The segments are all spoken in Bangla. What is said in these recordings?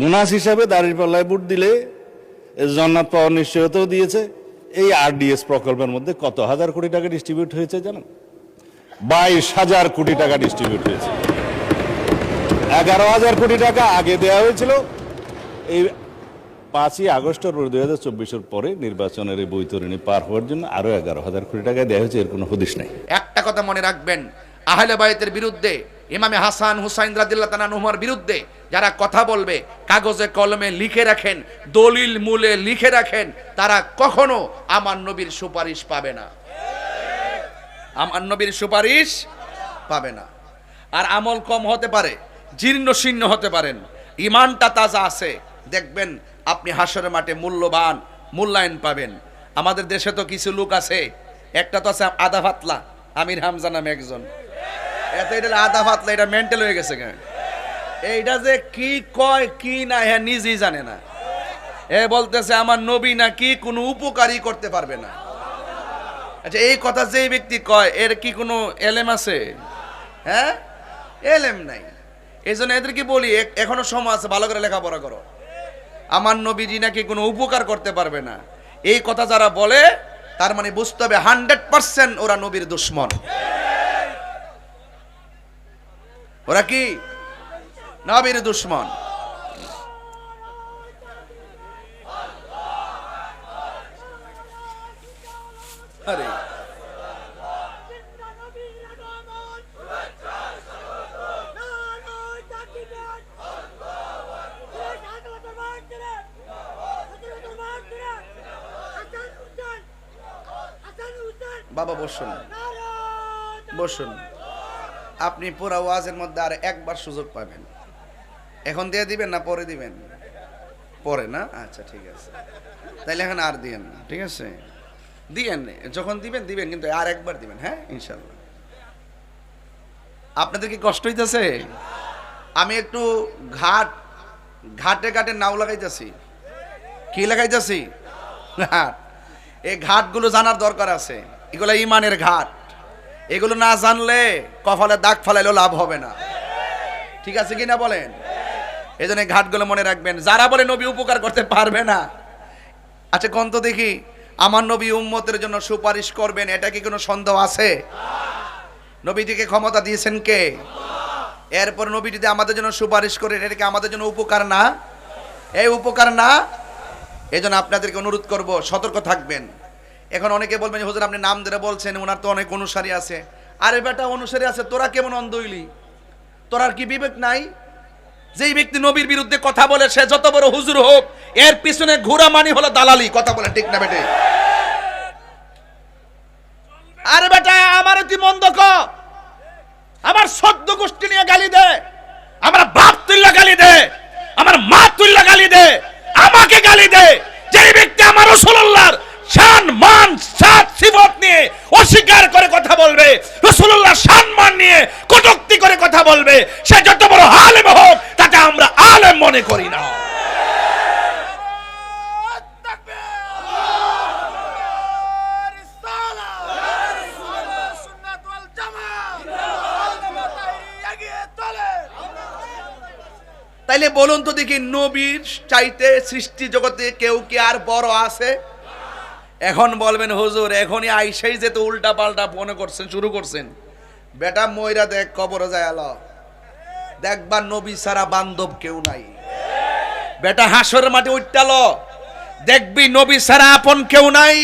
মুনাস হিসাবে দাঁড়িপাল্লায় ভোট দিলে জান্নাত পাওয়ার নিশ্চয়তাও দিয়েছে। এই আরডিএস প্রকল্পের মধ্যে কত হাজার কোটি টাকা ডিস্ট্রিবিউট হয়েছে জানেন? 22,000 কোটি টাকা ডিস্ট্রিবিউট হয়েছে। 11,000 কোটি টাকা আগে দেওয়া হয়েছিল। এই 5ই আগস্ট 2024 পরে নির্বাচনের এই বৈতরণী পার হওয়ার জন্য আরো 11,000 কোটি টাকা দেওয়া হয়েছে। এর কোনো হদিস নাই। একটা কথা মনে রাখবেন, আহলে বাইতের বিরুদ্ধে, ইমামে হাসান হুসাইন রাদিয়াল্লাহু তাআলা আনহুর বিরুদ্ধে যারা কথা বলবে, কাগজে কলমে লিখে রাখেন, দলিল মূলে লিখে রাখেন, তারা কখনো আমার নবীর সুপারিশ পাবে না। আমার নবীর সুপারিশ পাবে না। আর আমল কম হতে পারে, জীর্ণ শীর্ণ হতে পারেন, ইমানটা তাজা আছে, দেখবেন আপনি হাসরের মাঠে মূল্যবান মূল্যায়ন পাবেন। আমাদের দেশে তো কিছু লোক আছে, একটা তো আছে আদা ফাতলা, আমির হামজা নামে একজন। এত এটা আদা ফাতলা, এটা মেন্টাল হয়ে গেছে কেন? এইটা যে কি কয় কি না হ্যাঁ নিজেই জানে না। এ বলতেছে আমার নবী নাকি কোনো উপকারই করতে পারবে না। আচ্ছা, এই কথা যেই ব্যক্তি কয়, এর কি কোনো এলেম আছে? হ্যাঁ, এলেম নাই। এই জন্য এদেরকে বলি, এখনো সময় আছে, ভালো করে লেখাপড়া করো। আমার নবীজি নাকি কোনো উপকার করতে পারবে না, এই কথা যারা বলে, তার মানে বুঝতে হবে 100% ওরা নবীর দুশমন। ওরা কি নবীর দুশমন। আরে বাবা বসুন, বসুন। আপনি পুরা ওয়াজের মধ্যে আর একবার সুযোগ পাবেন। এখন দিয়ে দিবেন না পরে দিবেন? পরে না? আচ্ছা ঠিক আছে, তাইলে এখন আর দিয়েন না, ঠিক আছে? দিয়েন, যখন দিবেন দিবেন, কিন্তু আর একবার দিবেন, হ্যাঁ ইনশাল্লাহ। আপনাদের কি কষ্ট হইতেছে? আমি একটু ঘাটে ঘাটে নাও লাগাইতেছি। কি লাগাইতেছি? ঘাট। এই ঘাটগুলো জানার দরকার আছে। এগুলো ইমানের ঘাট। এগুলো না জানলে কপালে দাগ ফালাইলেও লাভ হবে না। ঠিক আছে কি না বলেন? এই জন্য ঘাটগুলো মনে রাখবেন। যারা বলে নবী উপকার করতে পারবে না, আচ্ছা কোন তো দেখি আমার নবী উম্মতের জন্য সুপারিশ করবেন, এটা কি কোনো সন্দেহ আছে? নবীজিকে ক্ষমতা দিয়েছেন কে? এরপর নবী যদি আমাদের জন্য সুপারিশ করেন, এটা কি আমাদের জন্য উপকার না? এই উপকার না? এই জন্য আপনাদেরকে অনুরোধ করব, সতর্ক থাকবেন। এখন অনেকে বলবেন, হুজুর আপনি নাম ধরে বলছেন, ওনার তো অনেক অনুসারী আছে। আরে বেটা, অনুসারী আছে, তোরা কেমন অন্ধ হইলি? তোর আর কি বিবেক নাই? যেই ব্যক্তি নবীর বিরুদ্ধে কথা বলে, সে যত বড় হুজুর হোক, এর পিছনে ঘোরা মানি হলো দালালি। কথা বলে ঠিক না বেটে? আরে বেটা, আমার তুই মন্দ ক, আমার 14 গোষ্ঠী নিয়ে গালি দে, আমার বাপ তুল্লা গালি দে, আমার মা তুল্লা গালি দে, আমাকে গালি দে। যেই ব্যক্তি আমার রাসূলুল্লাহর শান মান সাত সিফত নিয়ে অস্বীকার করে কথা বলবে, রাসূলুল্লাহর শান মান নিয়ে কটূক্তি করে কথা বলবে, সে যত বড় আলেম হোক, তাকে আমরা আলেম মনে করি না। তাইলে বলুন তো দেখি, নবীর চাইতে সৃষ্টি জগতে কেউ কি আর বড় আছে? এখন বলবেন হুজুর এখনই আইসাই যেতে উল্টা পাল্টা মনে করছেন, শুরু করছেন। বেটা ময়রা দেখ, কবরে যায় আলো, দেখবার নবী ছাড়া বান্ধব কেউ নাই। বেটা হাসরের মাঠে উঠটালো, দেখবি নবী ছাড়া আপন কেউ নাই।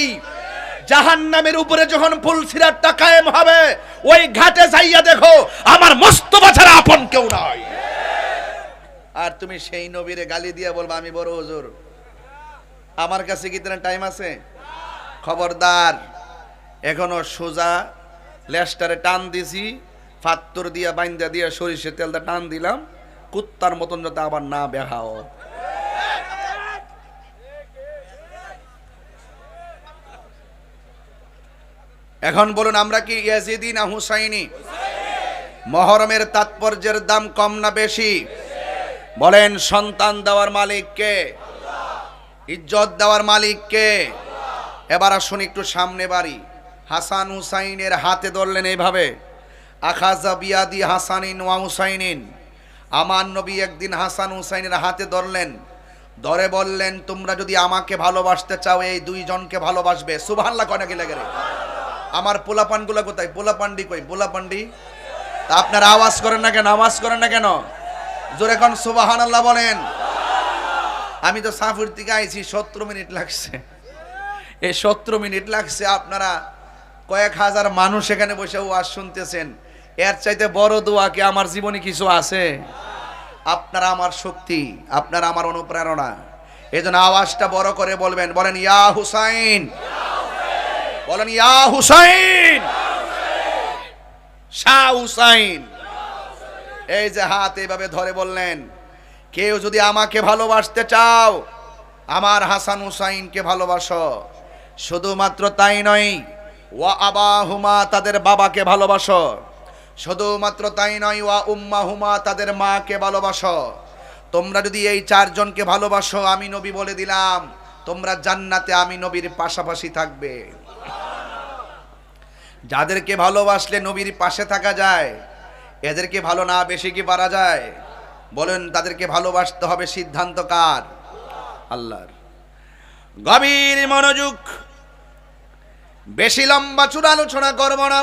জাহান্নামের উপরে যখন ফুলসিরাতটা কায়েম হবে, ওই ঘাটে যাইয়া দেখো আমার মোস্তফা ছাড়া আপন কেউ নাই। আর তুমি সেই নবীরে গালি দিয়া বলবা আমি বড় হুজুর। আমার কাছে কি তোমার টাইম আছে? খবরদার, এখনো সোজা লেস্টারে টান দিছি, ফাত্তর দিয়া বাইন্দা দিয়া সরিষার তেলটা টান দিলাম, কুত্তার মতন যাতে আবার না বেহাও। এখন বলুন, আমরা কি ইয়াজিদি না হুসাইনি? মহরমের তাৎপর্যের দাম কম না বেশি? বলেন, সন্তান দেওয়ার মালিক কে? ইজ্জত দেওয়ার মালিক কে? এবার আসুন একটু সামনে বাড়ি। হাসান হুসাইনের হাতে ধরলেন এইভাবে, আখাযা বিয়াদি হাসানিন ওয়া হুসাইনিন, আমার নবী একদিন হাসান হুসাইনের হাতে ধরলেন, ধরে বললেন, তোমরা যদি আমাকে ভালোবাসতে চাও এই দুইজনকে ভালোবাসবে। সুবহানাল্লাহ কয় নাকি লাগে রে? আমার পোলাপানগুলো কোথায়? পোলাপান্ডি কই? পোলাপান্ডি? তা আপনারা আওয়াজ করেন না কেন? আওয়াজ করেন না কেন? জোরে কোন সুবহানাল্লাহ বলেন। আমি তো সাফুর থেকে আইছি, 17 মিনিট লাগছে। এই 17 মিনিট লাগছে, আপনারা কয়েক হাজার মানুষ এখানে বসে ওয়াজ শুনতেছেন। এর চাইতে বড় দোয়া কি আমার জীবনে কিছু আছে? আপনারা আমার শক্তি, আপনারা আমার অনুপ্রেরণা। এজন্য আওয়াজটা বড় করে বলবেন, বলেন ইয়া হুসাইন, বলেন ইয়া হুসাইন, শাহ হুসাইন। এই যে হাত এইভাবে ধরে বললেন, কেউ যদি আমাকে ভালোবাসতে চাও আমার হাসান হুসাইনকে ভালোবাসো। শুধুমাত্র তাই নয়, ওয়া আবাহুমা, তাদের বাবাকে ভালোবাসো। শুধুমাত্র তাই নয়, ওয়া উম্মাহুমা, তাদের মাকে ভালোবাসো। তোমরা যদি এই চারজনকে ভালোবাসো, আমি নবী বলে দিলাম তোমরা জান্নাতে আমি নবীর পাশাপাশি থাকবে। যাদেরকে ভালোবাসলে নবীর পাশে থাকা যায়, এদেরকে ভালো না বেশি কি পারা যায়? বলেন, তাদেরকে ভালোবাসতে হবে, সিদ্ধান্ত কার? আল্লাহর। গভীর মনোযোগ, বেশি লম্বা চূড়া আলোচনা করব না,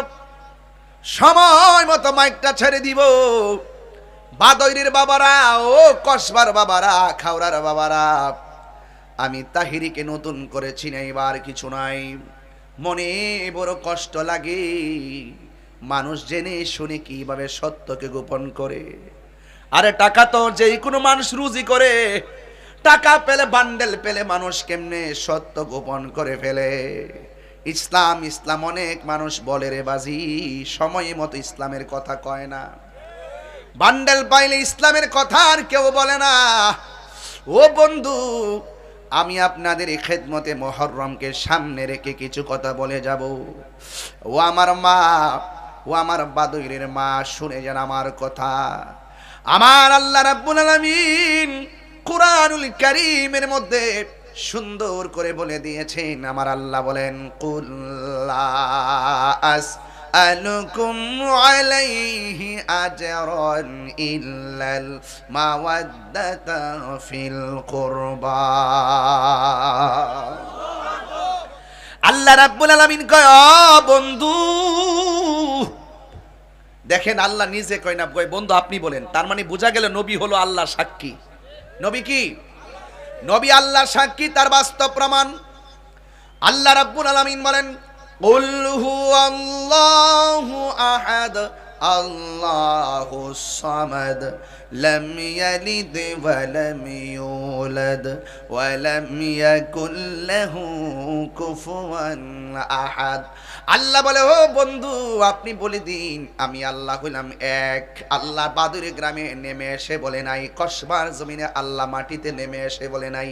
সময় মতো মাইকটা ছেড়ে দিব। বাদইরের বাবারা, ও কসবার বাবারা, খাওড়ার বাবারা, আমি তাহিরিকে নতুন করে চিনাইবার কিছু নাই। মনে বড় কষ্ট লাগে, মানুষ জেনে শুনে কিভাবে সত্যকে গোপন করে। আরে টাকা তো যেই কোনো মানুষ রুজি করে, টাকা পেলে, বান্ডেল পেলে মানুষ কেমনে সত্য গোপন করে ফেলে। ইসলাম ইসলাম অনেক মানুষ বলে রে বাজি, সময় মতো ইসলামের কথা কয় না। বান্ডেল পাইলে ইসলামের কথা আর কেউ বলে না। ও বন্ধু, আমি আপনাদের এই খেদমতে মুহররমকে সামনে রেখে কিছু কথা বলে যাব। ও আমার মা, ও আমার বাদইরের মা, শুনে যান আমার কথা। আমার আল্লাহ রাব্বুল আলামিন কুরআনুল কারীমের মধ্যে সুন্দর করে বলে দিয়েছেন। আমার আল্লাহ বলেন, কুল লা আসআলুকুম আলাইহি আজরান ইল্লাল মাওয়াদ্দাতা ফিল কুরবা। আল্লাহ রাব্বুল আলামিন কয়, বন্ধু দেখেন, আল্লাহ নিজে কয় না, কয় বন্ধু আপনি বলেন। তার মানে বোঝা গেল নবী হলো আল্লাহ সাক্ষী। নবী কি? নবী আল্লাহ সাক্ষী, তার বাস্তব প্রমাণ। আল্লাহ রাব্বুল আলামিন বলেন, কুল হুয়াল্লাহু আহাদ আল্লাহুস সামাদ লাম ইয়ালিদ ওয়া লাম ইউলাদ ওয়া লাম ইয়াকুল লাহু কুফুয়ান আহাদ। আল্লাহ বলে, ও বন্ধু আপনি বলে দিন আমি আল্লাহ হইলাম এক। আল্লাহ বাদুরে গ্রামে নেমে এসে বলে নাই, কসবার জমিনে আল্লাহ মাটিতে নেমে এসে বলে নাই।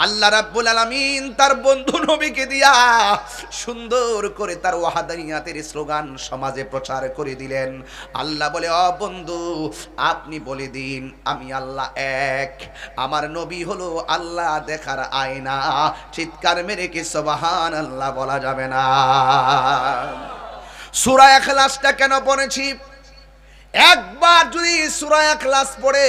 আল্লাহ রাব্বুল আলামিন তার বন্ধু নবীকে দিয়া সুন্দর করে তার ওয়াহাদানিয়াতের স্লোগান সমাজে প্রচার করে দিলেন। আল্লাহ বলে, ও বন্ধু আপনি বলে দিন আমি আল্লাহ এক। আমার নবী হলো আল্লাহ দেখার আয়না। চিৎকার মেরে কি সুবহানাল্লাহ বলা যাবে না? সূরা ইখলাসটা কেন পড়েছি? একবার যদি সূরা ইখলাস পড়ে